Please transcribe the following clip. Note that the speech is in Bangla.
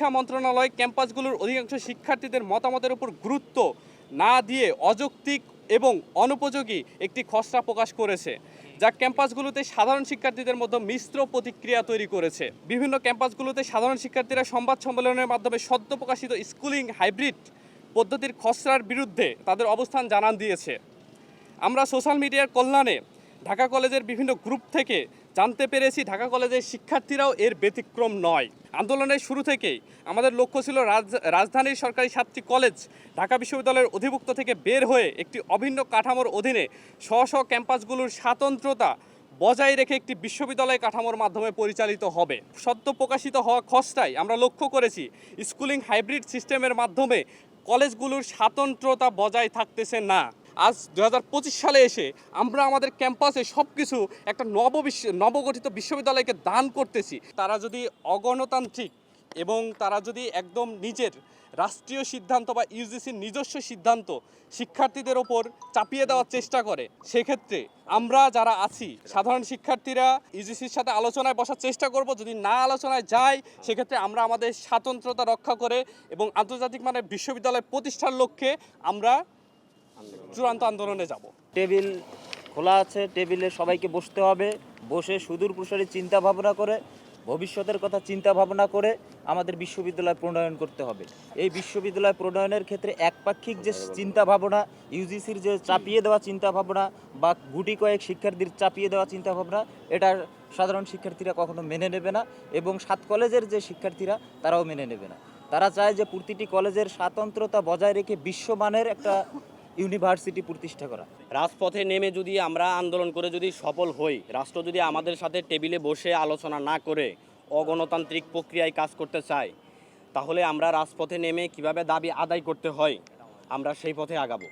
শিক্ষা মন্ত্রণালয় ক্যাম্পাসগুলোর অধিকাংশ শিক্ষার্থীদের মতামতের উপর গুরুত্ব না দিয়ে অযৌক্তিক এবং অনুপযোগী একটি খসড়া প্রকাশ করেছে, যা ক্যাম্পাসগুলোতে সাধারণ শিক্ষার্থীদের মধ্যে মিশ্র প্রতিক্রিয়া তৈরি করেছে। বিভিন্ন ক্যাম্পাসগুলোতে সাধারণ শিক্ষার্থীরা সংবাদ সম্মেলনের মাধ্যমে সদ্য প্রকাশিত স্কুলিং হাইব্রিড পদ্ধতির খসড়ার বিরুদ্ধে তাদের অবস্থান জানান দিয়েছে। আমরা সোশ্যাল মিডিয়ার কল্যাণে ঢাকা কলেজের বিভিন্ন গ্রুপ থেকে জানতে পেরেছি ঢাকা কলেজের শিক্ষার্থীরাও এর ব্যতিক্রম নয়। আন্দোলনের শুরু থেকেই আমাদের লক্ষ্য ছিল রাজধানীর সরকারি সাতটি কলেজ ঢাকা বিশ্ববিদ্যালয়ের অধিভুক্ত থেকে বের হয়ে একটি অভিন্ন কাঠামোর অধীনে স্ব ক্যাম্পাসগুলোর স্বাতন্ত্র্যতা বজায় রেখে একটি বিশ্ববিদ্যালয় কাঠামোর মাধ্যমে পরিচালিত হবে। সদ্য প্রকাশিত হওয়া খসড়ায় আমরা লক্ষ্য করেছি স্কুলিং হাইব্রিড সিস্টেমের মাধ্যমে কলেজগুলোর স্বাতন্ত্র্যতা বজায় থাকতেছে না। আজ 2025 সালে এসে আমরা আমাদের ক্যাম্পাসে সব কিছু একটা নবগঠিত বিশ্ববিদ্যালয়কে দান করতেছি। তারা যদি অগণতান্ত্রিক এবং তারা যদি একদম নিজের রাষ্ট্রীয় সিদ্ধান্ত বা ইউজিসির নিজস্ব সিদ্ধান্ত শিক্ষার্থীদের ওপর চাপিয়ে দেওয়ার চেষ্টা করে, সেক্ষেত্রে আমরা যারা আছি সাধারণ শিক্ষার্থীরা ইউজিসির সাথে আলোচনায় বসার চেষ্টা করব। যদি না আলোচনায় যায়, সেক্ষেত্রে আমরা আমাদের স্বাতন্ত্র্যতা রক্ষা করে এবং আন্তর্জাতিক মানের বিশ্ববিদ্যালয় প্রতিষ্ঠার লক্ষ্যে আমরা চূড়ান্ত আন্দোলনে যাব। টেবিল খোলা আছে, টেবিলে সবাইকে বসতে হবে, বসে সুদূর প্রসারী চিন্তা ভাবনা করে ভবিষ্যতের কথা চিন্তা ভাবনা করে আমাদের বিশ্ববিদ্যালয় প্রণয়ন করতে হবে। এই বিশ্ববিদ্যালয় প্রণয়নের ক্ষেত্রে একপাক্ষিক যে চিন্তা ভাবনা, ইউজিসির যে চাপিয়ে দেওয়া চিন্তা ভাবনা বা গুটি কয়েক শিক্ষার্থীর চাপিয়ে দেওয়া চিন্তা ভাবনা, এটার সাধারণ শিক্ষার্থীরা কখনো মেনে নেবে না এবং 7 কলেজের যে শিক্ষার্থীরা তারাও মেনে নেবে না। তারা চায় যে প্রতিটি কলেজের স্বাতন্ত্র্যতা বজায় রেখে বিশ্বমানের একটা ইউনিভার্সিটি প্রতিষ্ঠা করা। রাজপথে নেমে যদি আমরা আন্দোলন করে যদি সফল হই, রাষ্ট্র যদি আমাদের সাথে টেবিলে বসে আলোচনা না করে অগণতান্ত্রিক প্রক্রিয়ায় কাজ করতে চায়, তাহলে আমরা রাজপথে নেমে কিভাবে দাবি আদায় করতে হয় আমরা সেই পথে আগাবো।